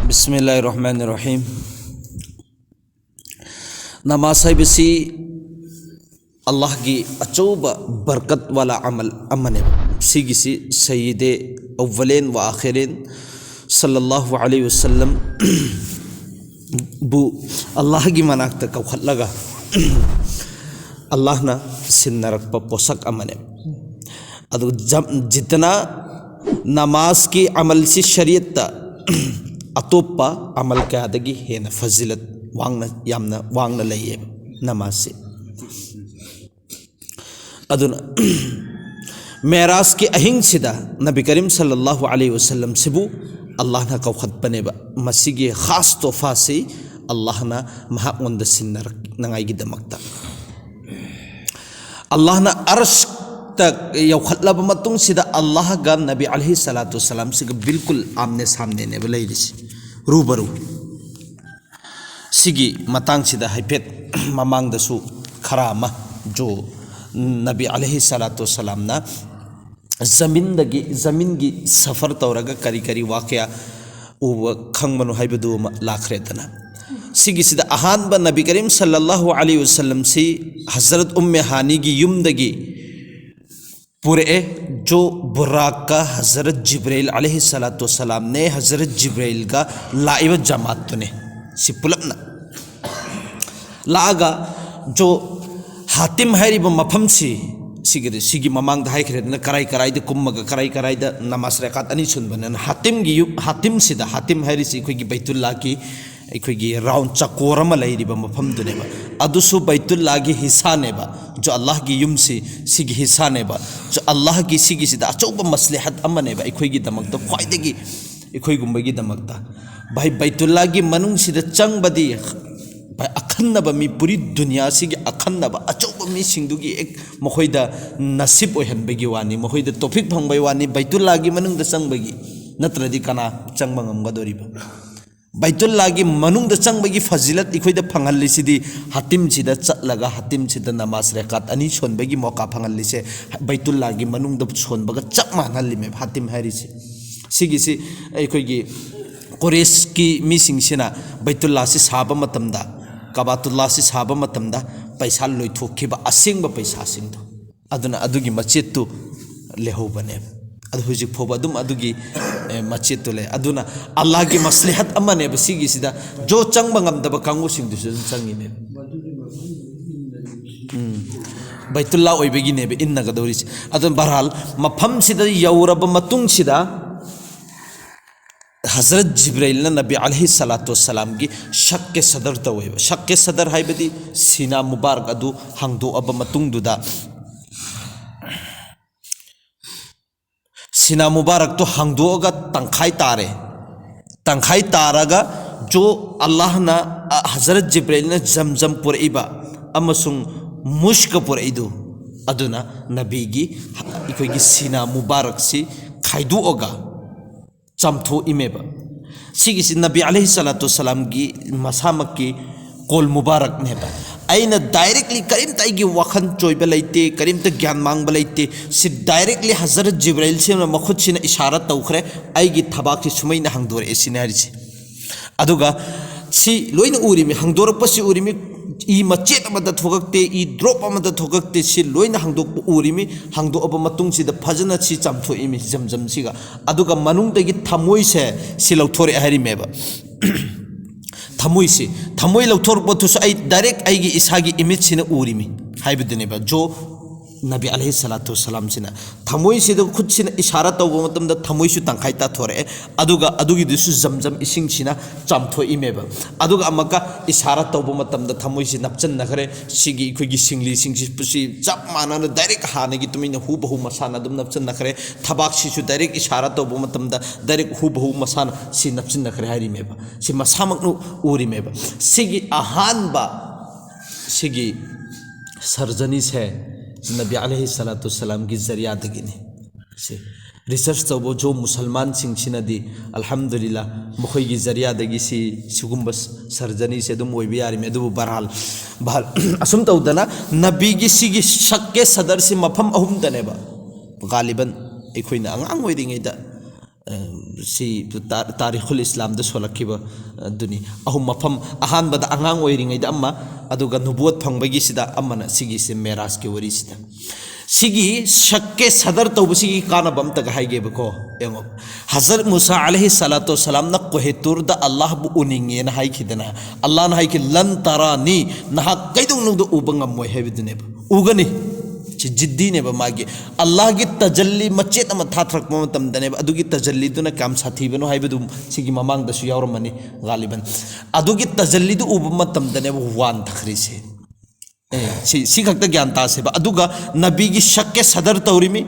बिस्मिल्लाहिर्रहमानिर्रहीम। नमाज हाइबसी अल्लाह की अचौबा बरकत वाला अमल अमने सिगिसी सय्यदे अव्वलिन व आखिरिन सल्लल्लाहु अलैहि वसल्लम बु अल्लाह की मनाक्ता कौखलगा अल्लाह ना सिन्नरक पोसक अमने अदु जितना नमाज की अमल से शरीयत अतोपा अमल क्यादगी हेन फजिलत वांगना लइए नमाज से अदुना मेराज के अहिंग सिदा नबी करीम सल्लल्लाहु अलैहि वसल्लम सिबु अल्लाह ना कौखत बनेबा मसीगे खास तोहफा से अल्लाह ना महाउंद सिन्नर नंगाई दमकता अल्लाह ना अर्श तक यौखलब मतुंग सिदा अल्लाह गा नबी अलैहि सलातु वसलाम से बिल्कुल आमने सामने ने बलैरिस रूबरू सिगी मतंग सिदा हाइफेट ममांग दसु खरामा जो नबी अलैहि सलातु वसलाम ना जमीन की सफर तौरगा करी करी वाकया उब खंगमनु हाइबदु लाखरेतना सिगी सिदा अहानबा नबी करीम सल्लल्लाहु अलैहि वसल्लम से हजरत उम्मे हानी की युमदगी पूरे जो बुर्राक का हजरत जिब्राइल अलैहि सलातु वसलाम ने हजरत जिब्राइल का लाइव जमात ने सिपुलपना लागा जो हातिम हैरिब मफम सिगी ममांग हाइखरे कराई कराई कुम्मग कराई कराई नमाज रकात अनी सुनबन हातिम सिदा हातिम हैरिसी अखोगी बैतुल्लाह की अखोगी राउंड चकोरम लैरिब मफमदुनेबा अदुसु बैतुल्लाह की हिस्सा नेबा जो अल्लाह की युम से सिगी हिस्सा नेबा जो अल्लाह की सिगी सिदा अचौब मसलहत अमनेबा अखोगी दमकता ख्वाइदगी अखोईगुंबगी दमकता भाई बैतुल्लाह की मनुंग सिदा चंगबदी भाई अखन्नबा मी पूरी दुनिया सिगी अखन्नबा अचौब मी सिंगदुगी एक मखोइदा नसीब ओहनबगी वानी मखोइदा तौफीक फंगबई वानी बैतुल्लाह की मनुंग चंगबगी नत्रदि कना चंगबा ngamgadoriba बैतुल्लाह की मनुंग चंगबगी फजिलत इखोइदा फंगलिसिदी हातिम सिदा चटलगा हातिम सिदा नमाज रकात अनी सोनबगी मौका फंगलिसे बैतुल्लाह की मनुंग सोनबगा चप मानहलिमे हातिम हारिसे सिगिसी अखोइगी कुरैश की मिसिंगसिना बैतुल्लाह से साबा मतमदा कबातुल्लाह से साबा मतमदा पैसा लोइथोखिबा असेंगबा पैसा सिंगदो अदुना अदुगी मचेतु लेहोबने अदु हुजिक फोबा दुम अदुगी मचेतु ले अदुना अल्लाह की मसलहत अमने बसिगी सिदा जो चंगबा ngamdaba kangu singdusu changine Baitullah ओइबगी नेबे इन्नगदोरिस अदुन बहरहाल मफम सिदा यौरब मतुंग सिदा हजरत जिब्राइल नबी अलैहि सलातु वसलाम की शक के सदर तवेब शक के सदर हाइबदी सीना मुबारक अदु हंगदो अब मतुंगदुदा सीना मुबारक तो हंगदोगा तंखाई तारगा जो अल्लाह ना हजरत जिब्राइल ने जमजम पुरइबा अमसुंग मुश्क पुरइदु अदुना नबी की इखोगी सीना मुबारक से खाइदुओगा चमथो इमेबा सिगिसी नबी अलैहि सलातु वसलाम की मसामक की कोल मुबारक नेबा अइना डायरेक्टली करीमता की वखन चोइबा लैते करीमता ज्ञान मांगबा लैते सि डायरेक्टली हजरत जिब्राइल से मखुद सिना इशारा तौखरे अइगी थबाक से सुमैना हंगदोरे सिनारिसे अदुगा सि लोइना उरिमि हंगदोरपसि उरिमि ई मचेत अमदा थोगक्ते ई ड्रॉप अमदा थोगक्ते सि लोइना हंगदोक उरिमि हंगदोब मतुंग सिदा फजना सि चामथोइमि जमजम सिगा अदुगा मनुंगदगी थमोइ से सि लौथोरे हारिमेबा थमोइ से थमोइ लौथोरपथुसु आई डायरेक्ट आइगी इसागी इमेज सिना उरिमि हाइबदनेबा जो नबी अलैहि सलातु वसलाम सिना थमोइ सिदा खुद सिना इशारा तौबा मतमदा थमोइ सु तंखाइ ता थोरे अदुगा अदुगी दुसु जमजम इसिंग सिना चामथोइमेबा अदुगा अमका इशारा तौबा मतमदा थमोइ सि नपचन नखरे सिगी इखोगी सिंगली सिंगसि पुसि चप मानाना डायरेक्ट हानेगी तुमिना हु बहु मसाना दुम नपचन नखरे थबाक सिसु डायरेक्ट इशारा तौबा मतमदा डायरेक्ट हु बहु मसाना सि नपचन नखरे हारिमेबा सि मसामकनु उरिमेबा सिगी अहानबा सिगी सर्जनी से नबी अलैहि सलातु वसलाम की जरिया दगिने से रिसर्च तब जो मुसलमान सिंह अल्हम्दुलिल्लाह मखोई की जरिया दगी सिगुम्ब सर्जनी से दुम ओइबे यारि में दुबु बरहाल असुम तौदना नबी की सिगी शक के सदर से मफम अहुम दनेबा गालिबन अखोइना अंगांग ओइदिङैदा सी तारीखुल इस्लाम द सोलखिब दुनी अहुम मफम अहान बद अंगांग ओइरिंगै द अम्मा अदुगा नुबुवत फंगबगी सिदा अम्मना सिगी से मेराज के वरी सिदा सिगी शक्के सदर तौबसिगी काना बम तक हाइगे बको एंगो हजरत मूसा अलैहि सलातो सलाम न कोहेतुर द अल्लाह बु उनिंगे न हाइखिदना अल्लाह न हाइखि लन तरानी नहा कैदुंग नुद उबंगम मोय हेबिदने उगनी जिद्दी ने मागी अल्लाह की तजल्ली मचेत थाथरक मतमदने अदुगी तजल्ली दुना काम साथीबनो हाइबदु सिगी ममांग दसु यावरमनी गालिबन अदुगी तजल्ली दु उब मतमदने वान थखरीसे सी खक्त ज्ञान तासेबा अदुगा नबी की शक के सदर तौरिमी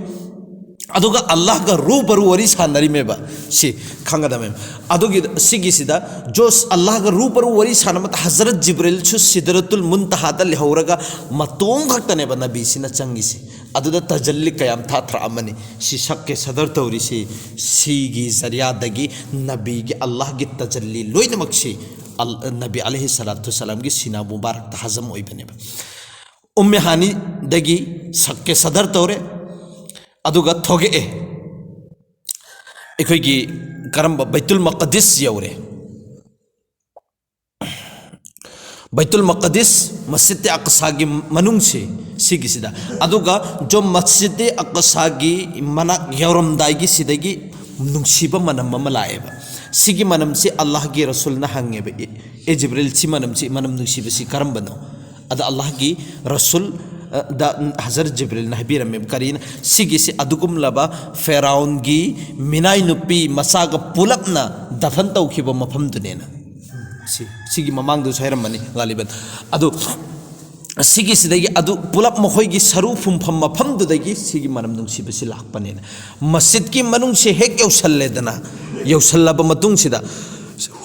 अदुगा अल्लाह का रूबरू वरी सानरी मेबा सी खंगदमे अदुगी सिगी सिदा जो अल्लाह का रूबरू वरी सानमत हजरत जिब्रील छु सिदरतुल मुंतहा द लेहौरगा मतोंग खक्तनेबा नबी सिना चंगिसी अदुदा तजल्ली कयाम थाथ्रा अमनी सी शक के सदर तौरी सीगी जरिया दगी नबी की अल्लाह की तजल्ली लोइनमक सी नबी अलैहि सलातु सलाम की सिना मुबारक हजम ओइबनेबा उम्मे हानी दगी शक के सदर तौरे अदुगा थोगे अखोगी करंब बैतुल मक़दिस यौरे बैतुल मक़दिस मस्जिद अक़सा की मनुंग से सिगिसिदा अदुगा जो मस्जिद अक़सा की मना यौरमदाई सिदगी नुंसीब मनम मलाएबा सिगी मनम से अल्लाह की रसूल न हंगेबा ए जिब्रील सी मनम नुंसीब सी करंबनो अद अल्लाह की रसूल दा हजरत जिब्रील नहबीरमे करीन सिगी से अदुकुम लबा फेराउन की मिनाई नुपी मसाग पुलपना दफन तौखिब मफम दुनेना सिगी ममांग दु सैरमनी गालिबन अदु सिगी सिदगी अदु पुलप मखोयगी सरू फुमफम मफम दुदगी सिगी मनम नुंसीबसि लाखपनेना मस्जिद की मनुंग से हेक यौसल्लेदना यौसल्लब मतुंग सिदा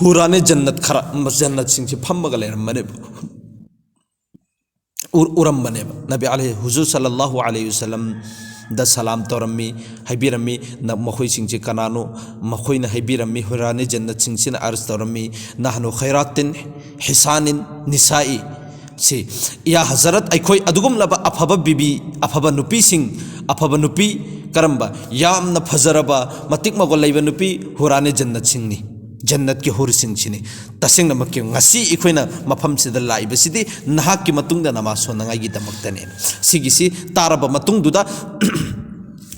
हुराने जन्नत खरा जन्नत सिंह से फम्मगा लेरमने उरम बने नबी अलैहि हुजूर सल्लल्लाहु अलैहि वसल्लम द सलाम तौरमी हबीरमी न मखोई सिंह से कनानो मखोई न हबीरमी हुराने जन्नत सिंह से अर्ज तौरमी नहनु खैरातिन हिसानिन निसाई से या हजरत अखोई अदुगुम लबा अफब बीबी अफब नुपी सिंह अफब नुपी करंबा यामना फजरबा मतिक मगोल लैबा नुपी हुराने जन्नत सिंहनी जन्नत के हुर सिंह सिने तसेंग नमके ngasi इखोइना मफम सिदा लाइबा सिदि नहाक की मतुंगदा नमाज सोनंगाई गी दमक्तने सिगिसी तारबा मतुंगदुदा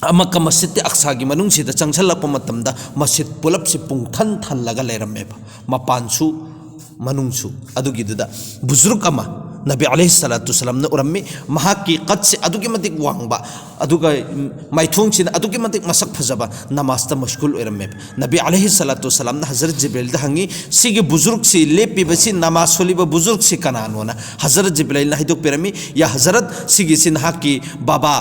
अमक मस्जिद अक्सा की मनुंग सिदा चंगसलप मतमदा मस्जिद पुलप से पुंगथन थन लगा लेरमेबा मपानसु मनुंगसु अदुगिदुदा बुजुर्ग अमा नबी अलैहि सलातु सलाम ने उरम्मी महाक की कद से अदुगी मतिक वांगबा अदुगा माइथोंग सिना अदुगी मतिक मसक फजबा नमाज मशगुल ओरम्मे नबी अलैहि सलातु सलाम ने हजरत जिब्रील द हंगी सिगे बुजुर्ग से लेपिबसी नमाज सोलिबा बुजुर्ग से कनानोना हजरत जिब्रील ने हिदुक पेरमी या हजरत सिगे से नहा की बाबा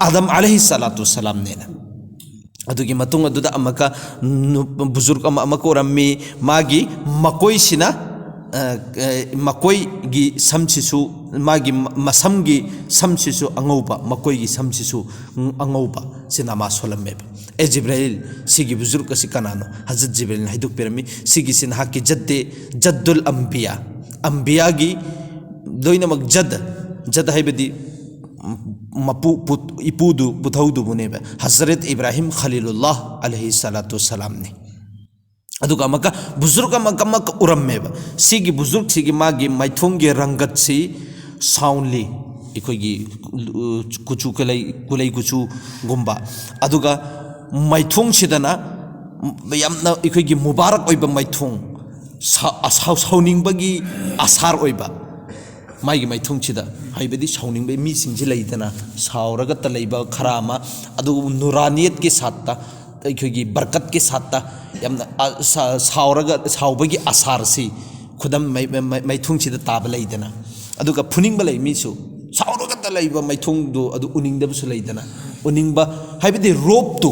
आदम अलैहि सलातु सलाम ने अदुगी मतुंग अदुदा अमका बुजुर्ग अमका ओरम्मी मागी मकोई सिना मकोई की समसिसु मागी मसम की समसिसु अंगौबा मकोई की समसिसु अंगौबा से नमाज सोलम्मे ए जिब्राइल सिगी बुजुर्ग से कनानो हजरत जिब्राइल ने हिदुक पेरमी सिगी से नहा की जद्दुल अंबिया की दोइनमक जद हैबदी मपु इपुदु पुथौदु बुनेबा हजरत इब्राहिम खलीलुल्लाह अलैहि सलातु सलाम ने अदुगा मका बुजुर्ग मका उरम्मेबा सिगी बुजुर्ग सिगी मागी माइथोंगे रंगत सी साउंडली इकोगी कुचु कुलई कुचु गुम्बा अदुगा माइथोंग सिदना यामना इकोगी मुबारक ओइबा माइथोंग साउनिंगबगी आसार ओइबा माइगी माइथोंग सिदा हाइबदी साउनिंगबे मी सिंगजे लैदना साउरगा तलैबा खरामा अदु नुरानियत के साथ अखोगी बरकत के साथ साउबगी आसार से खुदम मैथुंग से ताब लेदना अदुगा फुनिंग लई मीसु साउरगत लईब मैथुंग अदु उनिंगदबसु लेदना उनिंगबा हाइबदी रोप तो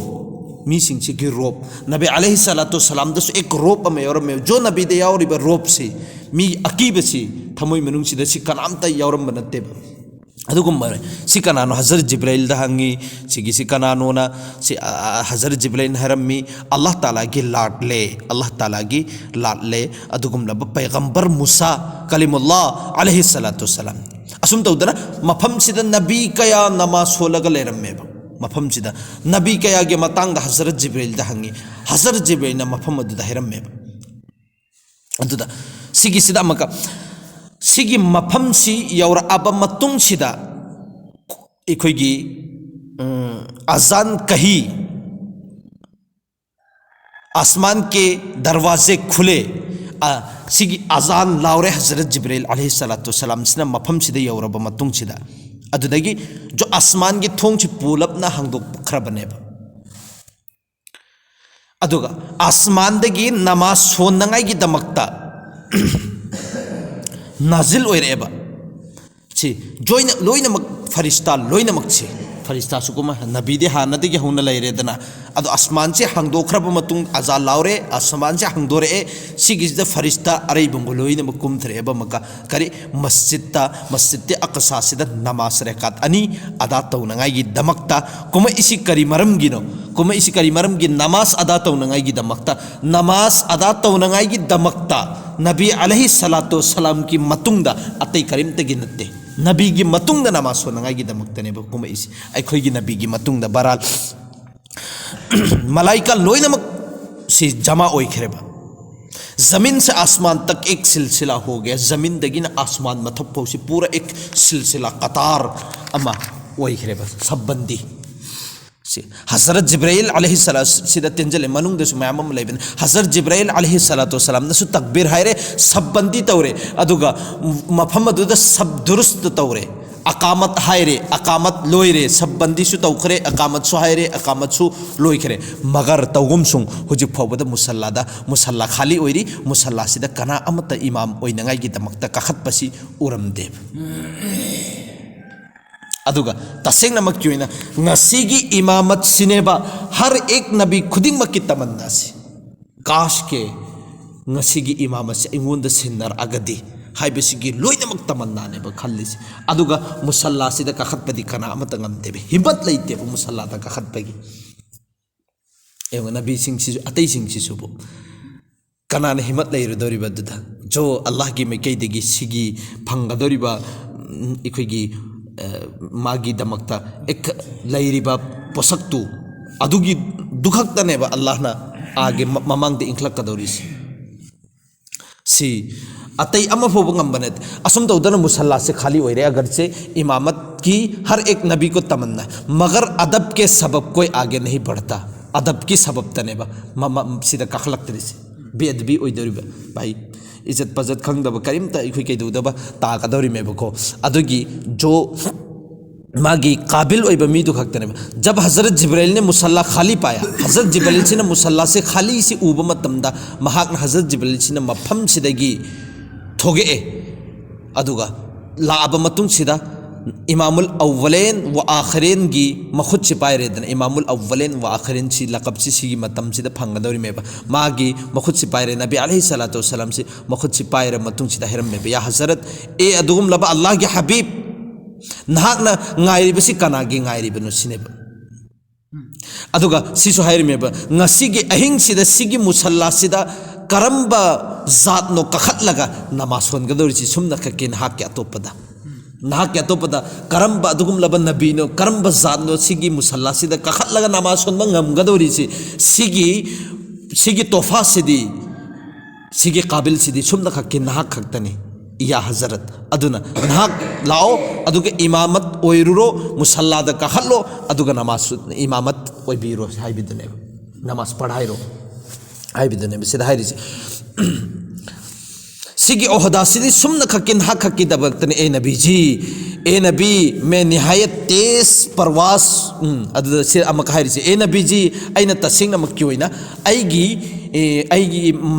मीसिंग से की रोप नबी अलैहि सलातु सलाम दसु एक रोप अमे यावरमे जो नबी दे यावरिबा रोप से मी अकीबसी थमोय मनुंग सिदा सि कनामता यावरम नत्तेबा अदुगुम्बरे सि कनानो हजरत जिब्राइल दा हंगी सिगिसि कनानोना सि हजरत जिब्राइल हरम्मी अल्लाह ताला की लाडले अदुगुम लब पैगंबर मूसा कलीमुल्लाह अलैहि सलातु सलाम असुम तौदना मफम सिदा नबी कया नमाज सोलगा लेरम्मेबा मफम सिदा नबी कया के मतंग दा हजरत जिब्राइल दा हंगी हजरत जिब्राइल ना मफम अदुदा हिरम्मे अदुदा सिगी सिदा मका सिगी मफम सी यौर अब मतुंग सिदा इखोगी अजान कही आसमान के दरवाजे खुले सिगी अजान लाउरे हजरत जिब्राइल अलैहिस्सलाम सिना मफम सिदा यौरब मतुंग सिदा अदुदगी जो आसमान की थोंग छि पुलपना हांगदोखरबनेबा अदुगा आसमान दगी नमाज सोनंगाई की दमकता नाजिल ओइरेबा छि जोइन लोइनमक फरिश्ता लोइनमक छि फरिश्ता सुकुमा नबी दे हानदगी हौना लैरेदना अदो आसमान से हांगदोखरब मतुंग अजा लाउरे आसमान से हांगदोरे सिगिजदा फरिश्ता अरै बंगो लोइनमक कुमथरेबा मका करी मस्जिद अक्सा सिदा नमाज रकात अनि अदा तौनंगाई की दमकता कुमा इसी करी मरम गिनो कुमा इसी करी मरम की नमाज अदा तौनंगाई की दमकता नमाज अदा तौनंगाई की दमकता नबी अलैहिस्सलातु वस्सलाम की मतुंगदा अतै करीमतगी नत्ते नबी की मतुंगदा नमाज सोनंगाई की दमकतने कुमा इसी अखोई की नबी की मतुंगदा बराल मलाइका लोइनमक से जमा ओइखरेबा जमीन से आसमान तक एक सिलसिला हो गया जमीन दगिन आसमान मथप से पूरा एक सिलसिला कतार अमा ओइखरेबा सबबंदी से हजरत जिब्राइल अलैहिस्सलाम सिदा तेंजले मनुंग दसु मयामम लेबन हजरत जिब्राइल अलैहिस्सलातु वस्सलाम नसु तकबीर हायरे सबबंदी तौरे अदुगा मफम अदुदा सब दुरुस्त तौरे अकामत हायरे अकामत लोयरे सबबंदी सु तौखरे अकामत सु हायरे अकामत सु लोयखरे मगर तौगुम सुंग हुजि फौबदा मुसल्ला खाली ओइरी मुसल्ला सिदा कना अमत इमाम ओइनंगाई की दमकता कखतपसी उरमदेव अदुगा तसेंगनमक क्योइना ngasiगी इमामत सिनेबा हर एक नबी खुदिंगमक की तमन्ना से काश के ngasiगी इमामत से इंगोंद सिन्नर अगदी हाइबसिगी लोइनमक तमन्ना ने खल्लिस अदुगा मुसल्ला सिदा कखतपदी कना अमत ngamदेबे हिम्मत लैते मुसल्ला दा कखतपगी एव नबी सिंह सि अतै सिंह सि सुबो कना ने हिम्मत लैरदोरिबा दुदा जो अल्लाह की मैकैदगी सिगी फंगदोरिबा इखोगी मागी दमकता एक लैरिबा पोसक्तु अदुगी दुखक्तनेबा अल्लाहना आगे ममांग दे इंखलक कदोरिस सी अतई अमा फोब ngambane असम तौदना मुसल्ला से खाली ओइरे अगर से इमामत की हर एक नबी को तमन्ना मगर अदब के सबब कोई आगे नहीं बढ़ता अदब की सबब तनेबा सीधा कखलक तरिसे बेअदबी ओइदोरिबा भाई इज्जत पजत खंगदब करीमता इखोई कैदुदबा ताकदोरिमेबको अदुगी जो मागी काबिल ओइबा मीदु खक्तनेबा जब हजरत जिब्राइल ने मुसल्ला खाली पाया हजरत जिब्राइल सिना मुसल्ला से खाली सी उबा मतमदा महाकना हजरत जिब्राइल सिना मफम सिदगी थोगे अदुगा लाब मतुंग सिदा इमामुल अव्वलेन व आखिरीन की मखुद सिपाई रेदन इमामुल अव्वलेन व आखिरीन सी लकब सी मतम सिदा फंगदौरी मेबा मागी मखुद सिपाई रे नबी अलैहिस्सलातु वस्सलाम से मखुद सिपाई रे मतुंग सिदा हिरम मेबा या हजरत ए अदुगुम लबा अल्लाह के हबीब नाहकना ngairibasi kanagi ngairibanu sineba aduga sisu hairmeba ngasigi ahing sida sigi musalla sida karamba zat no kakhatlaga namason gadori si sumna kakin hakya topada nahak ya topada karamba adugum laba nabi no karamba zat no sigi musalla sida kakhatlaga namason ngam gadori si sigi tofa sidi sigi qabil sidi sumna kakin nahak khaktani या हजरत अदुना नाक लाओ अदुगे इमामत ओइरुरो मुसल्ला the कहलो अदुगा नमाज इमामत ओइबिरो हाइबिदने नमाज पढ़ाइरो हाइबिदने सिदा हाइरिसे सिगी ओहदा सिदी सुमना खकिन हक खकी दबक्तने ए नबी जी ए नबी मैं निहायत तेज परवास अदु से अमक हाइरिसे ए नबी जी आइना तसिंग नमक क्योइना आइगी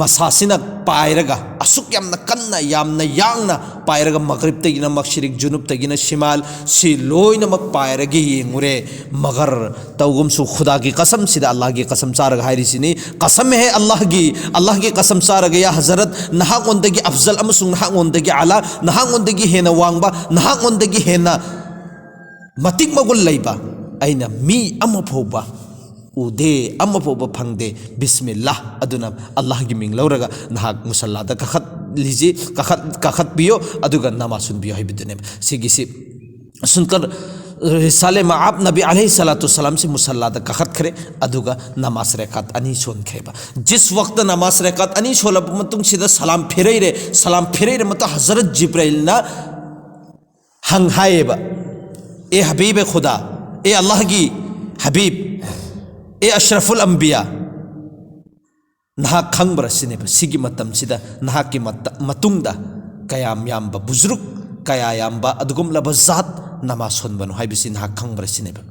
मसासिना पायरगा असुक यामना कन्ना यामना यांगना पायरगा मगरिब तगिना मगशिरिक जुनुब तगिना शिमाल सि लोइनमक पायरगे येंगुरे मगर तौगुम सु खुदा की कसम सिदा अल्लाह की कसम चारग हाइरिसिनी कसम है अल्लाह की कसम चारग या हजरत नहा ओंदगी अफजल अमसुंग नहा ओंदगी आला नहा ओंदगी हेना वांगबा नहा ओंदगी हेना मतिक मगुल लैबा आइना मी अमफोबा उदे अमफोबा फंगदे बिस्मिल्लाह अदुना अल्लाह की मिंग लौरगा नहाक मुसल्लादा कखत लीजिए कखत पियो अदुगा नमाज सुन पियो हाइबिदने सिगिसि सुनकर रिसाले माब नबी अलैहिस्सलाम से मुसल्लाद कखत खरे अदुगा नमाज रकात अनि सोन खेबा जिस वक्त नमाज रकात अनि सोलब मतुंग सिदा सलाम फेरे मत हजरत जिब्राइल ना हंग हाएबा ए हबीब खुदा ए अल्लाह की हबीब ए अशरफुल अंबिया नहा खंगब्रा सिनेबा सिगी मतम सिदा नहा की मतुंगदा कयाम याम्बा बुजुर्ग कया याम्बा अदुगुम लब जात नमाज सोनबनो हाइबिसि नहा खंगब्रा सिनेबा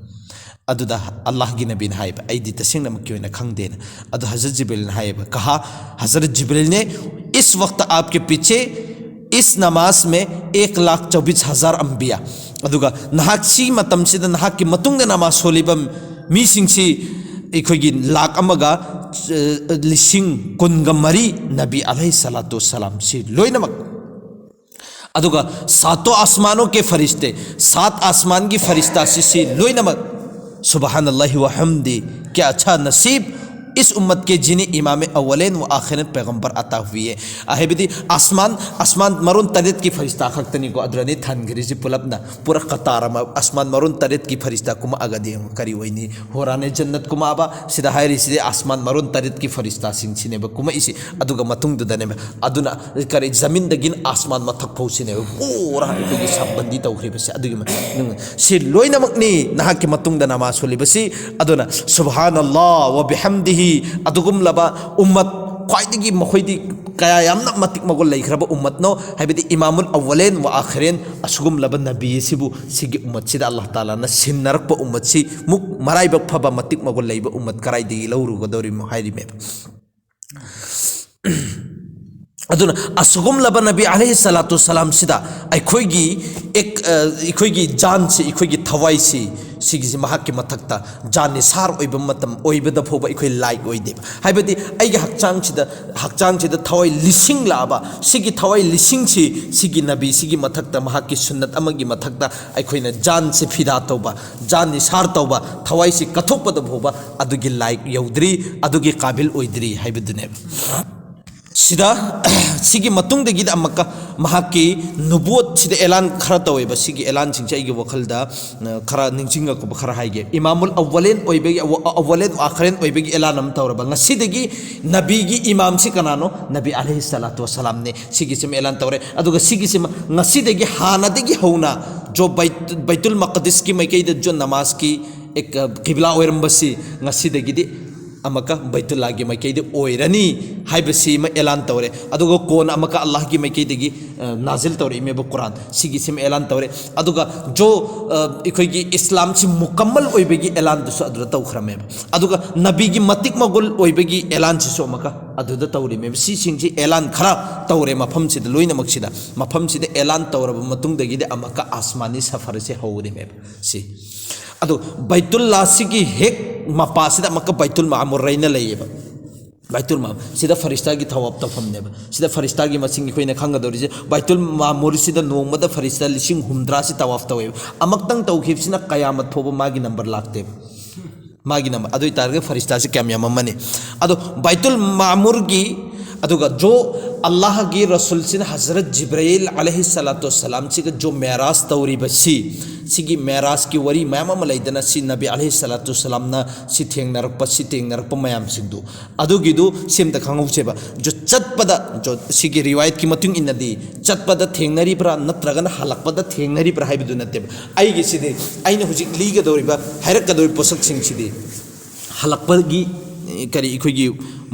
अदुदा अल्लाह की नबी ने हाइबा ऐदी तसिंग नमक क्यों न खंगदेना अदु हजरत जिब्राइल ने हाइबा कहा हजरत जिब्राइल ने इस वक्त आपके पीछे इस नमाज में 1,24,000 अंबिया अदुगा नहाक सी मतम सिदा नहाक की मतुंग नमाज सोलिबा मीसिंगसी इखोगी लाख अमगा लिसिंग कुनगा मरी नबी अलैहिस्सलाम सी लोइनमक अदुगा सातों आसमानों के फरिश्ते 7 आसमान की फरिश्ता सी लोइनमक सुबहानल्लाहि व हम्दी क्या अच्छा नसीब इस उम्मत के जिन्हें इमाम अव्वलेन व आखिरन पैगंबर अता हुई है अहेबिदी आसमान मरुन तरेत की फरिश्ता खक्तनी को अदरनी थानगिरी से पुलबना पूरा कतार आसमान मरुन तरेत की फरिश्ता कुमा अगदी करी वही होराने जन्नत कुमा आबा सिदा हायरी सिदे आसमान मरुन तरेत की फरिश्ता सिंह कुमा इसी अदुगा मतुंग दुदने अदुना करी जमीन दगिन आसमान मथक फौसिने पूरा इखोगी संबंधी तौखरिबसे अदुगी सि लोइनमकनी नहा की मतुंग द नमाज सोलिबसी अदुना सुबहानल्लाह व बिहम्दिही अदुगुम लबा उम्मत ख्वाइदगी मखोइदी कया यामना मतिक मगोल लैखरबा उम्मत नो हाइबदी इमामुल अव्वलेन व आखिरेन असुगुम लबा नबी सिबु सिगी उम्मत सिदा अल्लाह ताला न सिन्नरक उम्मत सि मुक मराइबक फबा मतिक मगोल लैबा उम्मत कराइदी लौरु गदौरि हाइरि मे अदुना असुगुम लबा नबी अलैहिस्सलाम सिदा अखोइगी जान से अखोइगी थवाई से सिगी महाक मथक्ता जान सार ओइबदा फोबा अखोइ लाइक ओइदेब हाइबदी आइगे हक्चांग सिदा थवाई लिसिंग लाबा सिगी थवाई लिसिंग सिगी नबी सिगी मथक्ता महाक की सुन्नत अमगी मथक्ता अखोइना जान से फिदा तौबा जान सार तौबा थवाई से कथोपदा फोबा अदुगी लाइक यौद्री अदुगी काबिल ओइद्री हाइबदुने सिदा सिगी मतुंग दगी अमका महाकी नुबुवत सिदा एलान खरा तवेबा सिगी एलान सिंचे आइगे वखलदा खरा निंचिंगा को खरा हाइगे इमामुल अव्वलेन ओइबेगी अव्वलेन आखिरेन ओइबेगी एलान अम तवरबा ngasiदगी नबीगी इमाम से कनानो नबी अलैहिस्सलाम ने सिगी से एलान तवरे अदुगा सिगी से ngasiदगी हानादगी हौना जो बैतुल मक़दिस की मैकेद जो नमाज की एक किबला ओइरमबसी ngasiदगी अमका बैतुल्लाह की मैकेद ओइरनी हाइबसी म एलान तवरे अदुगा कोन अमका अल्लाह की मैकेदगी नाजिल तवरे इमेब कुरान सिगी सिम एलान तवरे अदुगा जो इखोगी इस्लाम से मुकम्मल ओइबेगी एलान दुसु अदुदा तौखरमे अदुगा नबी की मतिक मगुल ओइबेगी एलान सिसु अमका अदुदा तवरे मे सि सिंगजी एलान खरा तवरे मफम सिदा लोइना मक्सिदा मफम सिदा एलान तवरब मतुंगदगी अमका आसमानी सफर से हौरे मे सि अदु बैतुल्लाह सिगी हेक मपासिदा मक्का बैतुल मामुर रैना लैयेबा बैतुल माम सिदा फरिश्ता की थवाब तफमनेबा सिदा फरिश्ता की मसिंग खोइना खंगदोरिजे बैतुल मामुर सिदा नोंगमदा फरिश्ता लिसिंग हुमद्रा से तवाफ तवेबा अमक्तंग तौखिबसिना कयामत फोबा मागी नंबर लाक्तेबा मागी नंबर अदु तारगे फरिश्ता से क्याम याममने अदु बैतुल मामुर की अदुगा जो अल्लाह की रसूल सिन हजरत जिब्राइल अलैहिस्सलाम से जो मेराज तौरीबा सिगी मेराज की वरी मैम लैदना सि नबी अलैहिस्सलाम ना सि थेंगनरप मैम सिंदु अदुगिदु सिमता खंगौसेबा जो चटपदा जो सिगी रिवायत की मतुंग इनदी चटपदा थेंगनरीब्रा नत्रगन हलकपदा थेंगनरीब्रा हाइबदु नतेबा आइगे सिदे आइना हुजिक लीगदौरिबा हाइरकदौरि पोसक सिंगसिदि हलकपगी करी इखोगी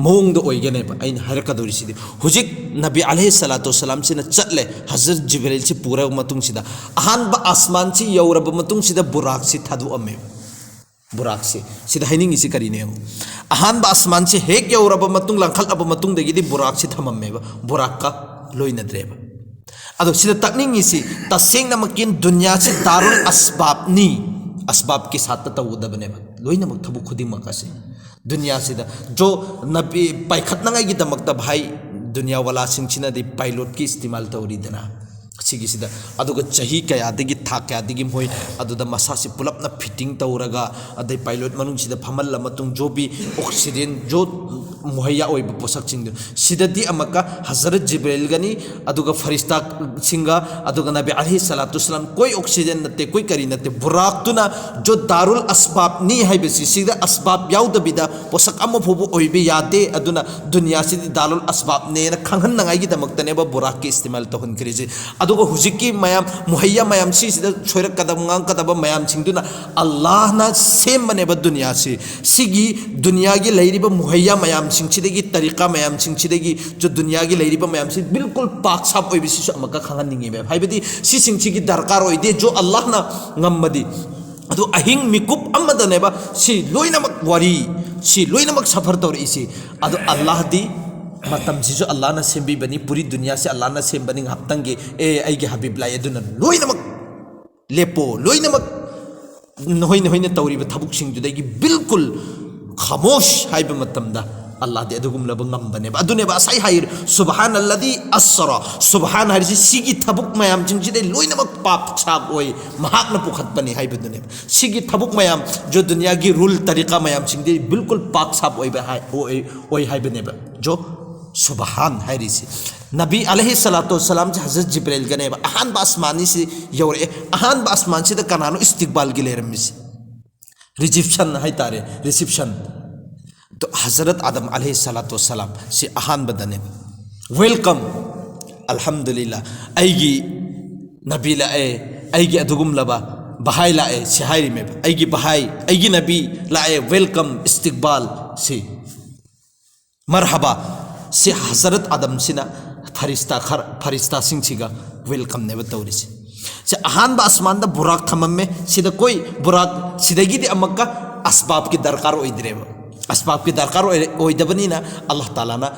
मौंग ओइगनेबा आइना हाइरकदौरिसिदि हुजिक नबी अलैहिस्सलाम से चटले हजरत जिब्राइल से पूरा मतुंग सिदा अहानबा आसमान से यौरब मतुंग सिदा बुराक से थादु अमे बुराक से सिदा हाइनिंग इसी करीने अहानबा आसमान से हेक यौरब मतुंग लंखल अब मतुंग दगिदि बुराक से थममेबा बुराक का लोइनद्रेबा अदो सिदा तकनिंग इसी तसेंग नमकिन दुनिया से दारुल असबाबनी असबाब के साथ तवदबनेबा लोइनमक थबु खुदिंग मकासे दुनिया से जो नबी पाइखतना की दमकता भाई दुनिया वाला सिंचिना दे पायलट की इस्तेमाल तौरीदना सिगिसिदा अदुगा चही कयादगी था कयादगी मोय अदुदा मसासी पुलपना फिटिंग तौरगा अदै पायलट मनुंगसिदा फमल मतुंग जो भी ऑक्सीजन जो मुहैया ओइब पोसक सिंग सिददी अमका हजरत जिब्राइल गनी अदुगा फरिश्ता सिंगा अदुगा नबी अलैहि सलातु सलाम कोई ऑक्सीजन नते कोई करी नते बुराक्तुना जो दारुल अस्बाब नी हाइबसी सिदा अस्बाब याउदबिदा पोसक अम फोबो ओइबे यादे अदुना दुनिया सिदी दारुल अस्बाब ने खंगन नंगाई की दमकतनेबा बुराक के इस्तेमाल तोहन करिजे अदुगा हुजिकी मयाम मुहैया मयाम सिदा छोरक कदम ngang kadaba mayam singduna Allah na sembane ba dunya si sigi dunya gi lairiba muhayya mayam singchidegi tariqa mayam singchidegi jo dunya gi lairiba mayam si bilkul pak sap oi bisi amaka khangan ningi be haibadi si singchigi darkar oi de jo Allah na ngammadi adu ahing mikup amada neba si loinamak wari si loinamak safar tor isi adu Allah di matam sijo Allah na sembi bani puri dunya se Allah na sembani ngaptangi aige habib la yaduna loinamak लेपो लोइनमक नहोइन होइन तौरीब थबुक सिंगदुदगी बिल्कुल खामोश HYBE मतमदा अल्लाह दे अदुगुम लब ngambane adune ba sai hair subhanalladhi asra subhan harisi sigi thabuk mayam jingjide loinamak pap chak oi mahakna pukhat bani haibudune sigi thabuk mayam jo dunya gi rule tariqa mayam singde bilkul pak sap oi ba oi haibune ba jo subhan harisi नबी अलैहि सलातो सलाम से हजरत जिब्राइल गने अहान बासमानी से you're Ahaan batsman से कनानो इस्तिकबाल के लेरम से reception है तारे रिसेप्शन तो हजरत आदम अलैहि सलातो सलाम से अहान बदने वेलकम अल्हम्दुलिल्लाह आईगी नबी लाए आईगी अदुगुम लबा बहाई लाए सिहारी में आईगी बहाई आईगी नबी लाए वेलकम इस्तिकबाल से मरहबा से हजरत आदम सिना फरिश्ता सिंह सिगा वेलकम ने तौरीसे से अहान आसमान बुराक थमम में सिदा कोई बुराक सिदगी अमक्का असबाब की दरकार ओइद्रेब असबाब की दरकार ओइदबनीना अल्लाह ताला ना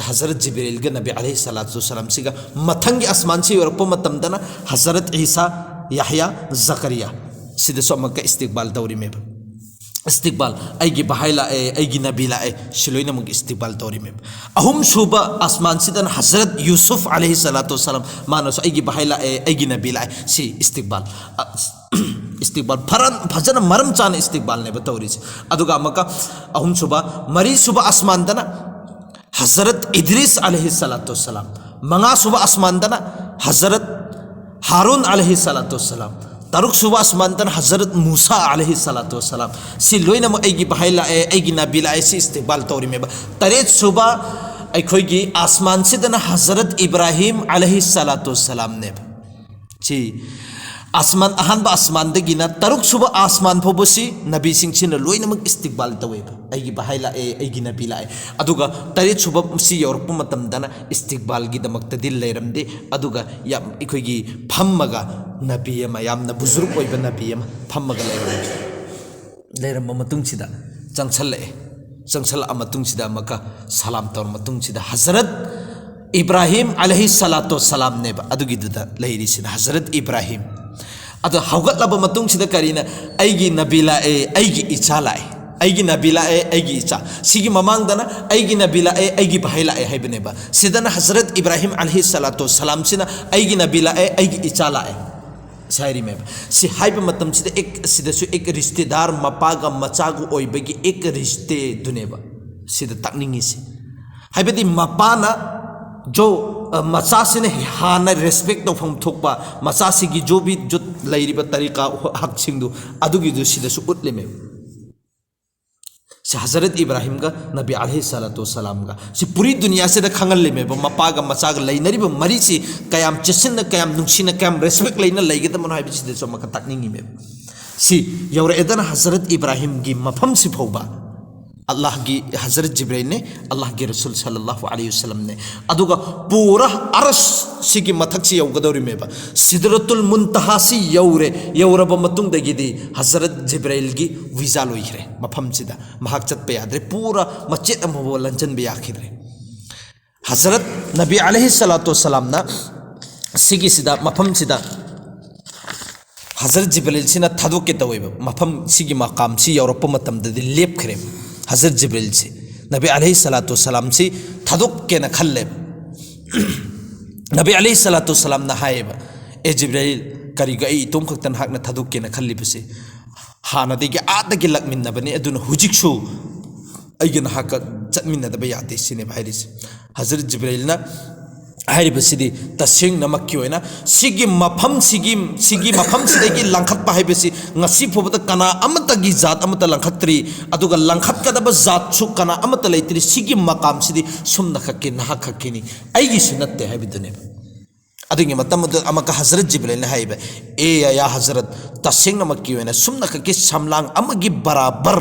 हजरत जिब्राइल के नबी अलैहि सलातु सलाम सिगा मथंग आसमान से योरप मतमदना हजरत ईसा याहया जकरिया सिदा सो अमक्का इस्तिकबाल तौरी में इस्तिकबाल आईगी बहाई लाए आईगी नबी लाए शिलोइना मुग इस्तिकबाल तौरी में अहुम सुबह आसमान सिदन हजरत यूसुफ अलैहि सलातु सलाम मानस आईगी बहाई लाए आईगी नबी लाए सी इस्तिकबाल इस्तिकबाल फजन मरम चान इस्तिकबाल ने बतौरी से अदुगा अमका अहुम सुबह मरी सुबह आसमान दना हजरत इद्रिस अलैहि सलातु सलाम मंगा सुबह आसमान दना हजरत हारून अलैहि सलातु सलाम तरुक सुबह आसमान तन हजरत मूसा अलैहि सलातु वसलाम सी लोइना एगी बहाइला एगी नबी ला सी इस्तिकबाल तौरी में तरेत सुबह अखोगी आसमान से दना हजरत इब्राहिम अलैहि सलातु वसलाम ने ची आसमान अहान आसमान दगिना तरुक सुबह आसमान फोबसी नबी सिंह लोइना इस्तिकबाल तवे एगी बहाइला एगी नबी ला अदुगा तरेत सुबह सी यौरप मतमदना इस्तिकबाल की दमक्तदि लेरमदे अदुगा याम अखोगी फम्मगा नबी यामना बुजुर्ग ओइब नबी फम्मगा लेरम मतुंगसिदा चंगसल मतुंगसिदा मका सलाम तौर मतुंगसिदा हजरत इब्राहिम अलैहि सलातु सलाम ने अदुगिदुदा लेरिसिदा हजरत इब्राहिम अदो हौगतलब मतुंगसिदा करीना आईगी नबी लाए आईगी इचा लाए आईगी नबी लाए आईगी इचा सिगी ममांगदना आईगी नबी लाए आईगी बहाई लाए हाइबनेबा सिदना हजरत इब्राहिम अलैहि सलातु सलाम सिना आईगी नबी लाए आईगी इचा लाए शायरी में से हाइब मतम सिदा एक सिदसु एक रिश्तेदार मपागा मचागु ओइबगी एक रिश्ते दुनेबा सिदा तकनिंगी से हाइबदी मपाना जो मचा से हाना रेस्पेक्ट तौफम थोपा मचा सिगी जो भी जो लैरिबा तरीका हक सिंगदु अदुगी दु सिदसु उतले में से हजरत इब्राहिम का नबी अलैहि सलातु सलाम का से पूरी दुनिया से खंगल ले में मपागा मचागा लैनरी मरी से कयाम चसिन कयाम नुंसिन कयाम रेस्पेक्ट लैना लैगे तमन हाइबि से सो मका तकनिंगी में सी यौर एदन हजरत इब्राहिम की मफम से फौबा अल्लाह की हजरत जिब्राइल ने अल्लाह के रसूल सल्लल्लाहु अलैहि वसल्लम ने अदुगा पूरा अरश सिगी मथक से यौगदौरी में सिदरतुल मुंतहा से यौरब मतुंग दगिदी हजरत जिब्राइल की वीजा लोइखरे मफम सिदा महक चतपे यादरे पूरा मस्जिद अमबो लंचन बे याखिरे हजरत नबी अलैहि सलातु वसलाम ना सिगी सिदा मफम सिदा हजरत जिब्राइल सिना थादोक के तवेब मफम सिगी मकाम सी यौरप मतम ददि लेपखरे हजरत जिब्राइल से नबी अलैहि सलातु वसलाम से थदुक के न खल्ले नबी अलैहिस्सलातु वस्सलाम ना हायबा ए जिब्राइल करिगा आई तुम खक्तन हाकना थादुक के खल्लिबसे हानादगी आदगी लकमिन्नबने अदुन हुजिकसु अयगन हाक चटमिन्नदबा यादे सिने भाइरिस हजरत जिब्राइल ना हाइरिबसिदी तसेंग नमक्की होइना सिगी मफम सिगी मफम सिदगी लंखतपा हाइबसि ngasi फोबदा कना अमतगी जात अमत लंखत्री अदुगा लंखतकदबा जात सु कना अमत लेत्री सिगी मकाम सिदी सुमना खक्के नहा खक्केनी आइगी सुनत्ते हाइबिदने अदुगी मतम अमका हजरत जिब्राइल ने हाइबा ए या हजरत तसेंग नमक्की होइना सुमना खक्के समलांग अमगी बराबर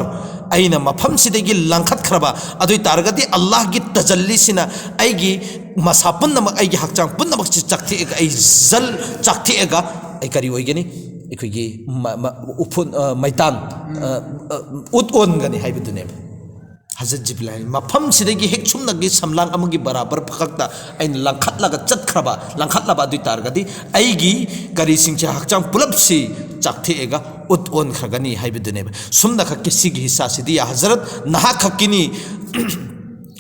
अइना मफम सिदगी लंखत खरबा अदुई तारगदी अल्लाह की तजल्ली सिना आइगी मसा पुनमक आइगी हक्चांग पुनमक चाकथेगा आई जल चाकथेगा आई करी होइगनी अखोगी उफुन मैतान उतओनगनी हाइबदुने हजरत जिब्राइल मफम सिदगी हेक सुमनगी समलांग अमगी बराबर फकता आइन लंखतलगा चतखरबा लंखतलबा दुई तारगदी आइगी करी सिंचे हक्चांग पुलपसी चाकथेगा उतओन खरगनी हाइबदुने सुमना खक्के सिगी हिस्सा सिदी हजरत नहा खक्किनी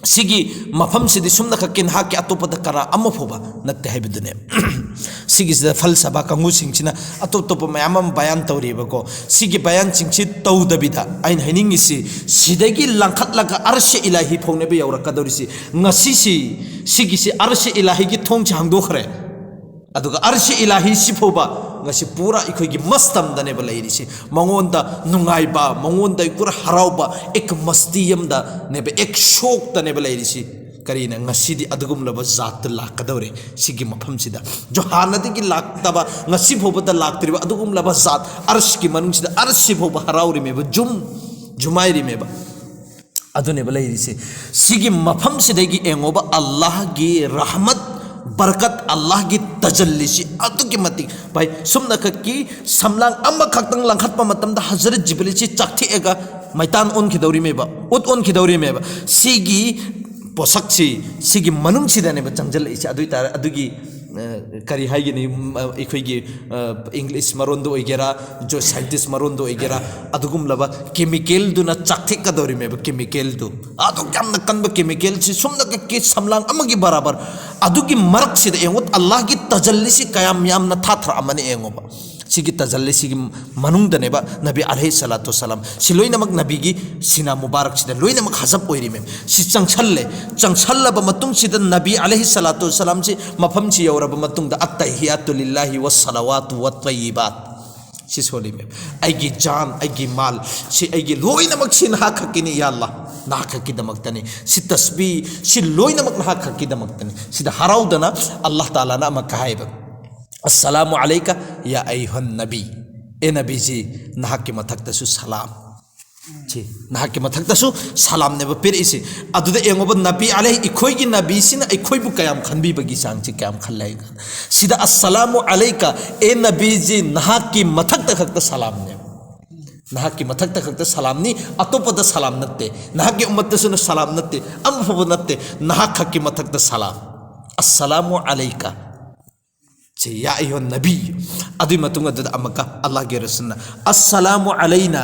सिगी मफम सिदी सुमना खक्के नहा के अतोपद करा अमफोबा नत्ते हाइबदुने सिगी फलसफा कंगु सिंचिना अतोप मयाम बयान तौरीबको सिगी बयान सिंची तौदबिदा आइन हाइनिंगिसि सिदगी लंखतलगा अर्श इलाही फोंनेबे यौरकदौरिसि ngasi सिगिसि अर्श इलाही की थोंग चांगदोखरे अदुगा अर्श इलाही सिफोबा ngasi पूरा इखोगी मस्तम दनेबा लेरिसि मंगोंदा नुंगाइबा मंगोंदा पूरा हराउबा एक मस्तीयमदा नेबे एक शोक तनेबा लेरिसि करीना ngasi अदुगुमलबा जात लाकदौरे सिगी मफमसिदा जो हानदी की लाक्तबा ngasi फोबदा लाक्तरिबा अदुगुमलबा जात अर्श की मनुंगसिदा अर्श फोबा हराउरिमेबा जुमाइरिमेबा अदुनेबा लेरिसि सिगी मफमसिदगी एंगोबा अल्लाह की रहमत बरकत अल्लाह की तजल्ली से अतुकी मति भाई सुमना की समलांग अम्मा खक्तंग लंखतपा मतमदा हजरत जिब्राइल से चाकथेगा मैतान ओन की दौरी मेबा उत ओन की दौरी मेबा सिगी पोसक सिगी मनुंग सिदानेबा चंजल इसे अदुई तार अदुगी करी हाइगिनी इखोगी इंग्लिश मरोंदो ओइगेरा जो साइंटिस्ट मरोंदो ओइगेरा अदुगुमलबा केमिकल दुना चाकथेका दौरी मेबा केमिकल दु अदु यामना कनबा केमिकल सि सुमना के समलांग अमगी बराबर अदुगी मरक सिद एंगोत अल्लाह की तजल्ली सि कयाम यामना थाथर अमने एंगोबा सिगी तजल्ली सिगी मनुंग दनेबा नबी अलैहिस्सलातु वस्सलाम सि लोइनमक नबी की सिना मुबारक सिद लोइनमक हजब ओइरिमे सि चंगछल्लबा मतुंग सिद नबी अलैहिस्सलातु वस्सलाम सि मफम सि यौरबा मतुंग द अत्तहियातु लिल्लाहि वस्सलावातु वत्तय्यिबात सि सोलिमे आइगी जान आइगी माल सि आइगी लोइनमक सि नहा खकिनी या अल्लाह नहा खकी दमक्तनी सि तस्बीह सि लोइनमक नहा खकी दमक्तनी सिदा हराउदना अल्लाह ताला ना मकाइबा अस्सलामु अलैका या अय्युहन नबी ए नबी जी नहा के मथक्तसु सलाम जी नहा के मथक्तसु सलाम ने पिरिसि अदुदे एंगोब नबी अलैहि इखोइगी नबी सिना इखोइबु कयाम खनबीबगी सांगछि कयाम खल्लाइगा सिदा अस्सलामु अलैका ए नबी जी नहा की मथक्त खक्त सलाम ने नहा की मथक्त खक्त सलाम नी अतोपद सलाम नत्ते नहा के उम्मतसु सलाम नत्ते अमफब नत्ते नहा खक्की मथक्त सलाम अस्सलामु अलैका या अय्युहन नबी अदुई मतुंग अदुदा अमका अल्लाह के रसूलना अस्सलामु अलैना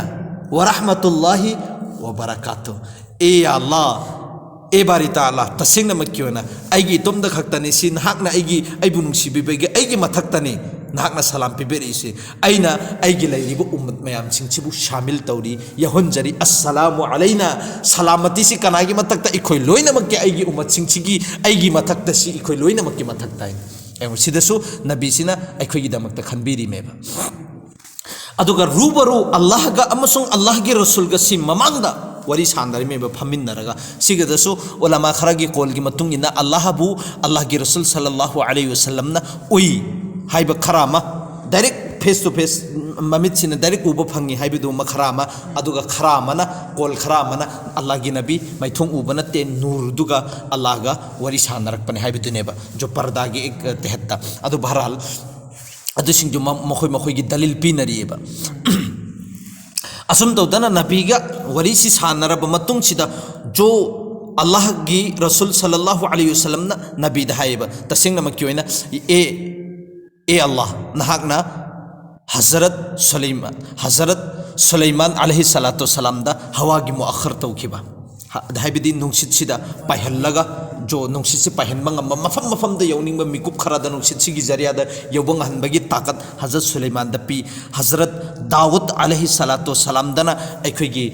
व रहमतुल्लाहि व बरकातुहु ए अल्लाह ए बारी ताला तसिंग नमक्योना आइगी तोमदा खक्तनी सि नहाकना आइगी आइबु नुंसिबिबेगे आइगी मथक्तनी नहाकना सलाम पिबेरिसि आइना आइगी लैरिबु उम्मत मयाम सिंगसिबु शामिल तौरी यहोंजरी अस्सलामु अलैना सलामती सि कनागी मथक्ता इखोइ लोइनमक्के आइगी उम्मत सिंगसिगी आइगी मथक्ता सि इखोइ लोइनमक्के मथक्ता सिदसु नबीसिना अखोगी दमक्ता खनबीरिमेबा अदुगा रूबरू अल्लाह गा अमसुंग अल्लाह के रसूल गा सि ममांगदा वरी सानदरिमेबा फमिन्नरगा सिगदसु उलमा खरागी कोलगी मतुंगिना अल्लाहबु अल्लाह के रसूल सल्लल्लाहु अलैहि वसल्लम ना उई हाइबा खरामा डायरेक्ट फेस टू फेस ममित सिना डायरेक्ट उबा फंगी हाइबदु मखरामा अदुगा खरामाना कोल खरामाना अल्लाह की नबी मैथुंग उबा नते नूर दुगा अल्लाह गा वरी सानरकपने हाइबदुनेबा जो पर्दा की एक तहत्ता अदु बहरहाल अदु सिंग जो मखोई की दलील पीनरिएबा असुम तौदना नबी गा वरी सि सानरबा मतुंग सिदा जो अल्लाह की रसूल सल्लल्लाहु अलैहि वसल्लम ना नबी दहाइबा तसिंग नमक्की ओइना ए अल्लाह नहाकना हजरत सुलेमान अलैहि सलातु सलाम दा हवा की मुअख्खर तौखिबा हाइबिदी नुंसित सिदा पाइहल्लगा जो नुंसित से पाहन मंगम मफम मफम द यौनिंग ब मिकुप खरादा नुंसित सिगी जरिया द यौबंग हनबगी ताकत हजरत सुलेमान द पी हजरत दाऊद अलैहि सलातो सलाम दना अखोगी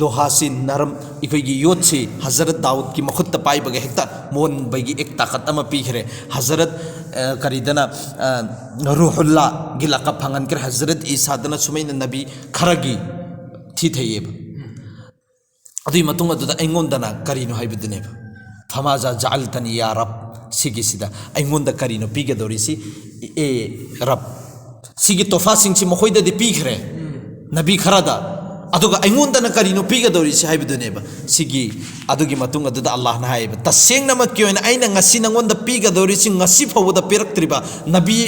लोहासी नरम अखोगी योत्सी हजरत दाऊद की मखुत पाइबगे हेक्ता मोन बगी एक ताकत अमा पीखरे हजरत करीदना रूहुल्ला गिलाका फंगन कर हजरत ईसा दना सुमैन नबी खरगी थी थेयेब अदुई मतुंग अदुदा ऐंगोंदना करीनो हाइबदनेब फमाजा जालतनी या रब सिगिसिदा ऐंगोंदा करीनो पीगदोरिसी ए रब सिगी तोफा सिंगसी मखोइददि पीखरे नबी खरादा अदुगा ऐंगोंदना करीनो पीगदोरिसी हाइबदनेब सिगी अदुगी मतुंग अदुदा अल्लाह ना हाइब तसेंगनमक क्योइन आइना ngasi नंगोंदा पीगदोरिसी ngasi फौदा पिरक्त्रिबा नबी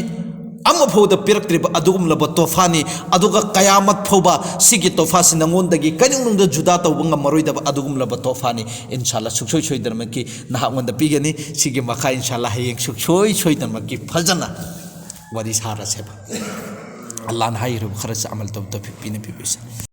अम फौदा पिरक्त्रिबा अदुगुम लब तोफानी अदुगा कयामत फौबा सिगी तोफासी नंगोंदगी कनिंगनुंग जुदा तौब ngमरोइदबा अदुगुम लब तोफानी इंशाल्लाह सुखसोय सोइदरमकी नहांगोंदा पीगनी सिगी मखा इंशाल्लाह हयेंग सुखसोय सोइदरमकी फजना वरी सारासेबा अल्लाह ना हाइरु खरस अमल तौब तौफीक पीने पीबिस